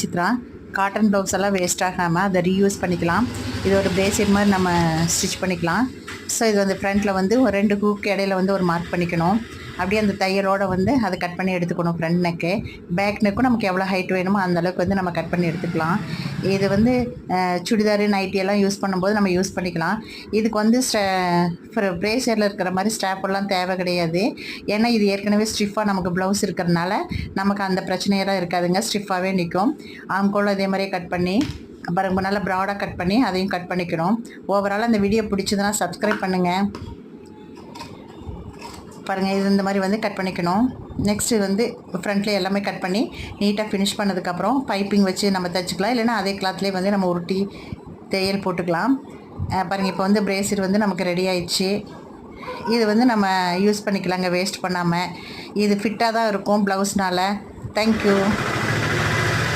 Chitra cotton blouse எல்லாம் waste ஆகாமல் அதை ரீயூஸ் பண்ணிக்கலாம். இது ஒரு பிரேசியர் மாதிரி நம்ம ஸ்டிச் பண்ணிக்கலாம். ஸோ இது வந்து ஃப்ரண்ட்டில் வந்து ஒரு 2 ஹூக்கு இடையில வந்து ஒரு மார்க் பண்ணிக்கணும். அப்படியே அந்த தையலோடு வந்து அதை கட் பண்ணி எடுத்துக்கணும். ஃப்ரண்ட் நெக்கு, பேக் நெக்கும் நமக்கு எவ்வளோ ஹைட் வேணுமோ அந்தளவுக்கு வந்து நம்ம கட் பண்ணி எடுத்துக்கலாம். இது வந்து சுடிதாரு நைட்டியெல்லாம் யூஸ் பண்ணும்போது நம்ம யூஸ் பண்ணிக்கலாம். இதுக்கு வந்து பிரேசியரில் இருக்கிற மாதிரி ஸ்ட்ராப்பெல்லாம் தேவை கிடையாது. ஏன்னா இது ஏற்கனவே ஸ்டிஃபாக நமக்கு ப்ளவுஸ் இருக்கிறதுனால நமக்கு அந்த பிரச்சனையெல்லாம் இருக்காதுங்க. ஸ்டிஃபாகவே நிற்கும். ஆம்கோல் அதே மாதிரியே கட் பண்ணி பாருங்க, நல்லா ப்ராடாக கட் பண்ணி அதையும் கட் பண்ணிக்கணும். ஓவரால் அந்த வீடியோ பிடிச்சதுன்னா சப்ஸ்கிரைப் பண்ணுங்கள். பாருங்கள், இது இந்த மாதிரி வந்து கட் பண்ணிக்கணும். நெக்ஸ்ட்டு வந்து ஃப்ரண்ட்லேயே எல்லாமே கட் பண்ணி நீட்டாக ஃபினிஷ் பண்ணதுக்கப்புறம் பைப்பிங் வச்சு நம்ம தைச்சிக்கலாம். இல்லைனா அதே கிளாத்லேயே வந்து நம்ம உருட்டி தையல் போட்டுக்கலாம். பாருங்கள், இப்போ வந்து பிரேசியர் வந்து நமக்கு ரெடி ஆயிடுச்சு. இது வந்து நம்ம யூஸ் பண்ணிக்கலாங்க வேஸ்ட் பண்ணாமல். இது ஃபிட்டாக தான் இருக்கும் ப்ளவுஸ்னால். தேங்க்யூ.